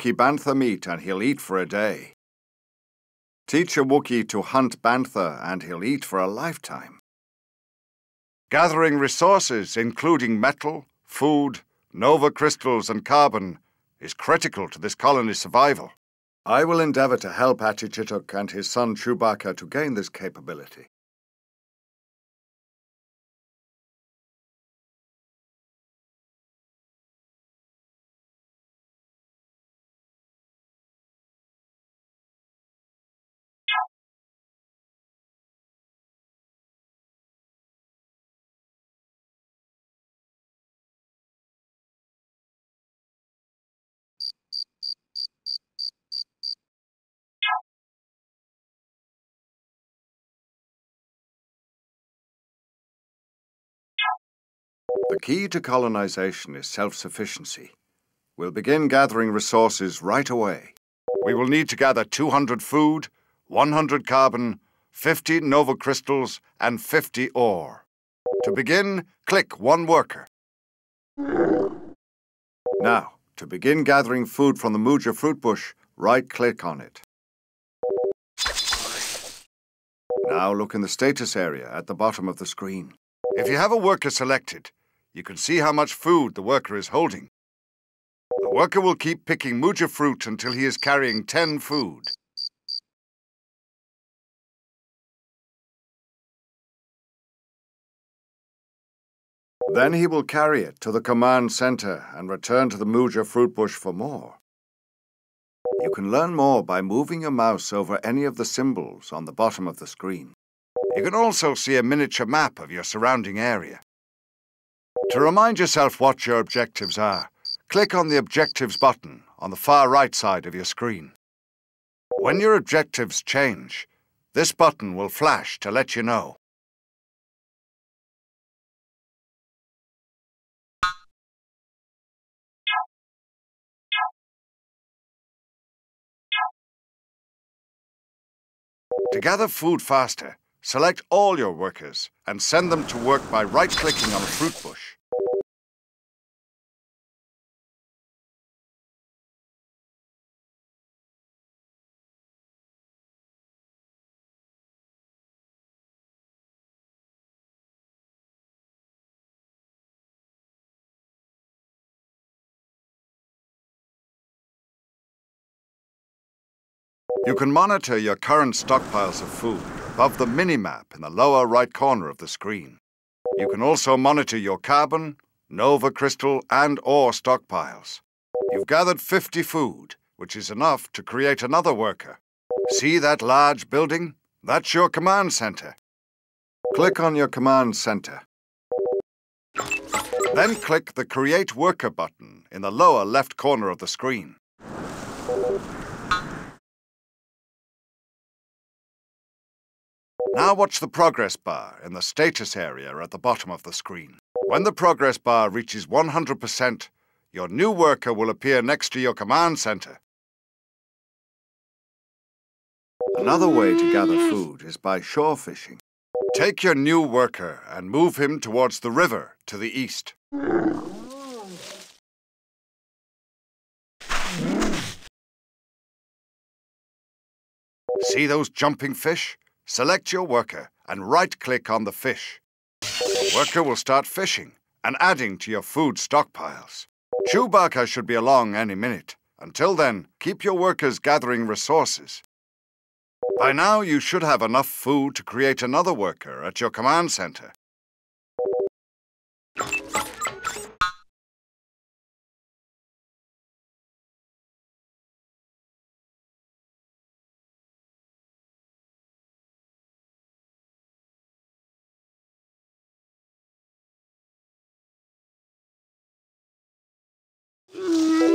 Wookiee bantha meat and he'll eat for a day. Teach a Wookiee to hunt bantha and he'll eat for a lifetime. Gathering resources, including metal, food, nova crystals and carbon, is critical to this colony's survival. I will endeavor to help Achichituk and his son Chewbacca to gain this capability. The key to colonization is self-sufficiency. We'll begin gathering resources right away. We will need to gather 200 food, 100 carbon, 50 nova crystals, and 50 ore. To begin, click one worker. Now, to begin gathering food from the Muja fruit bush, right-click on it. Now look in the status area at the bottom of the screen. If you have a worker selected, you can see how much food the worker is holding. The worker will keep picking Muja fruit until he is carrying 10 food. Then he will carry it to the command center and return to the Muja fruit bush for more. You can learn more by moving your mouse over any of the symbols on the bottom of the screen. You can also see a miniature map of your surrounding area. To remind yourself what your objectives are, click on the Objectives button on the far right side of your screen. When your objectives change, this button will flash to let you know. To gather food faster, select all your workers and send them to work by right-clicking on a fruit bush. You can monitor your current stockpiles of food above the mini-map in the lower right corner of the screen. You can also monitor your carbon, nova crystal, and ore stockpiles. You've gathered 50 food, which is enough to create another worker. See that large building? That's your command center. Click on your command center. Then click the Create Worker button in the lower left corner of the screen. Now watch the progress bar in the status area at the bottom of the screen. When the progress bar reaches 100%, your new worker will appear next to your command center. Another way to gather food is by shore fishing. Take your new worker and move him towards the river to the east. See those jumping fish? Select your worker and right-click on the fish. The worker will start fishing and adding to your food stockpiles. Chewbacca should be along any minute. Until then, keep your workers gathering resources. By now, you should have enough food to create another worker at your command center.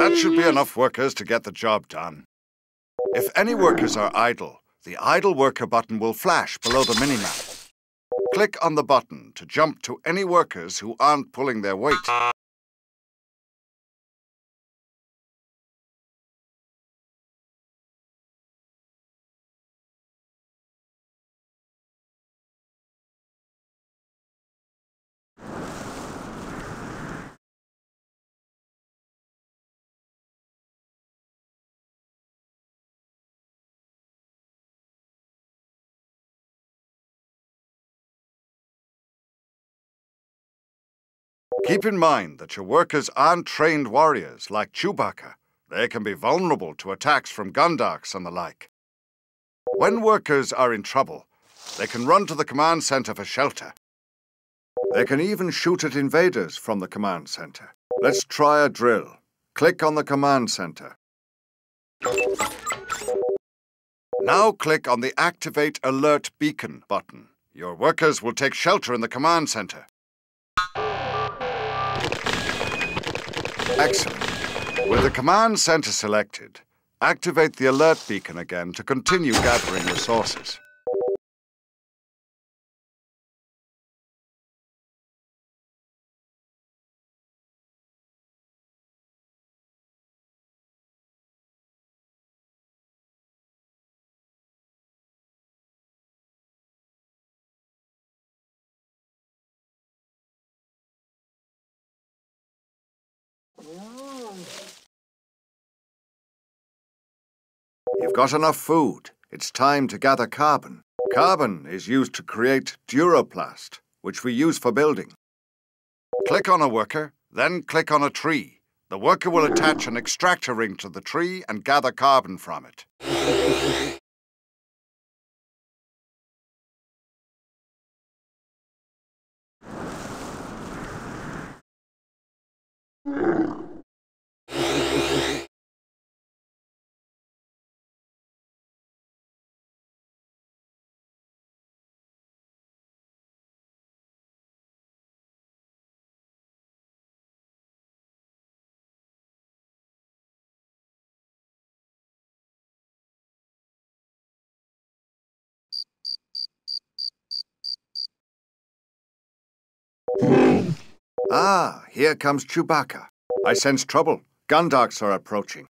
That should be enough workers to get the job done. If any workers are idle, the Idle Worker button will flash below the minimap. Click on the button to jump to any workers who aren't pulling their weight. Keep in mind that your workers aren't trained warriors like Chewbacca. They can be vulnerable to attacks from Gundaks and the like. When workers are in trouble, they can run to the command center for shelter. They can even shoot at invaders from the command center. Let's try a drill. Click on the command center. Now click on the Activate Alert Beacon button. Your workers will take shelter in the command center. Excellent. With the command center selected, activate the alert beacon again to continue gathering resources. You've got enough food. It's time to gather carbon. Carbon is used to create Duroplast, which we use for building. Click on a worker, then click on a tree. The worker will attach an extractor ring to the tree and gather carbon from it. Ah, here comes Chewbacca. I sense trouble. Gundaks are approaching.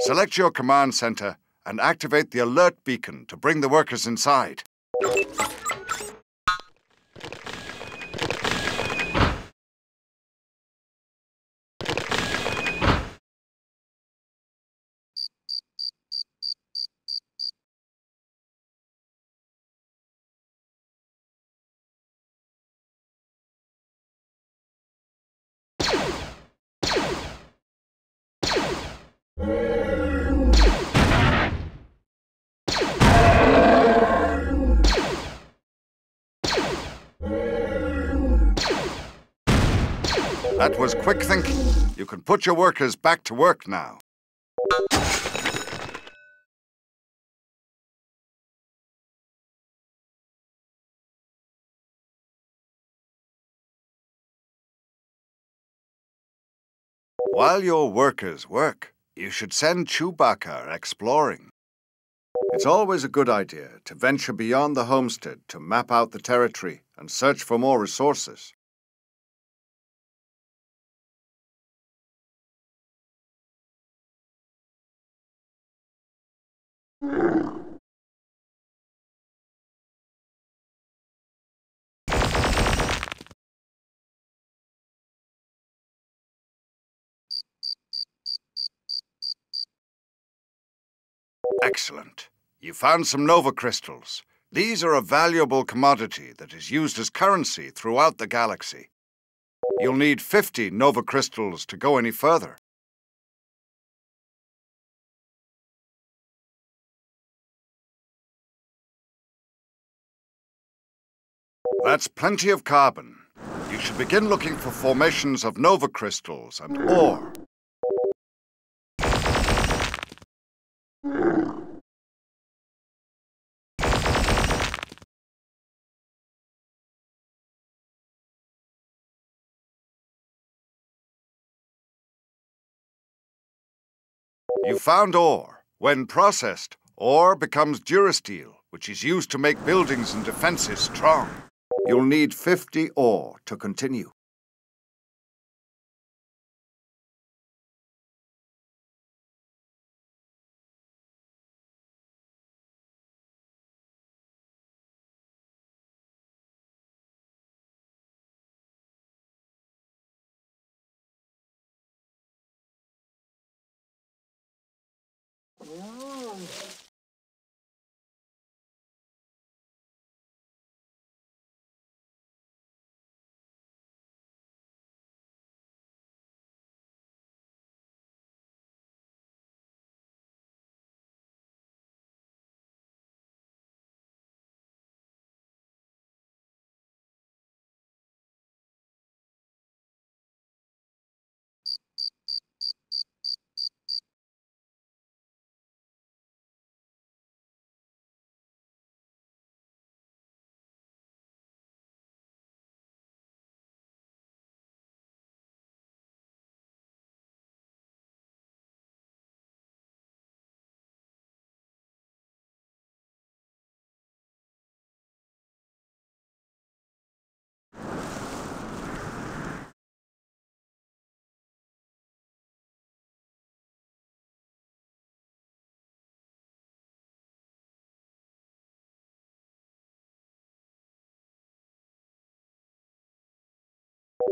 Select your command center and activate the alert beacon to bring the workers inside. That was quick thinking. You can put your workers back to work now. While your workers work, you should send Chewbacca exploring. It's always a good idea to venture beyond the homestead to map out the territory and search for more resources. Excellent. You found some Nova crystals. These are a valuable commodity that is used as currency throughout the galaxy. You'll need 50 Nova crystals to go any further. That's plenty of carbon. You should begin looking for formations of Nova crystals and ore. You found ore. When processed, ore becomes durasteel, which is used to make buildings and defenses strong. You'll need 50 ore to continue.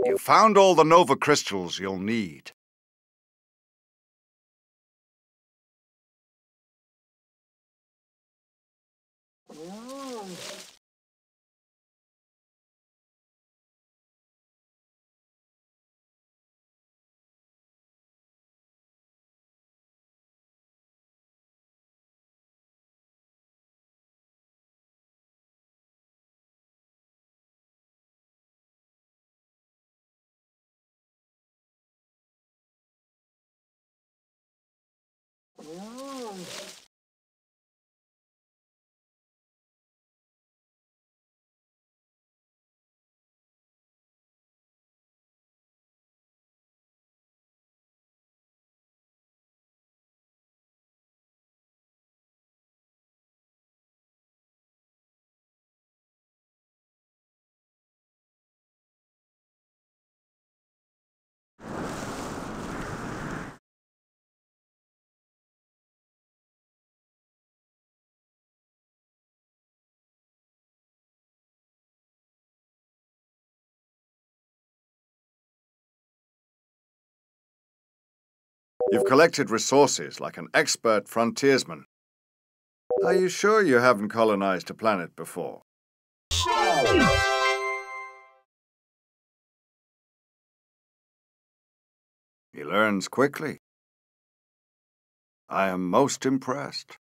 You found all the Nova crystals you'll need. You've collected resources like an expert frontiersman. Are you sure you haven't colonized a planet before? He learns quickly. I am most impressed.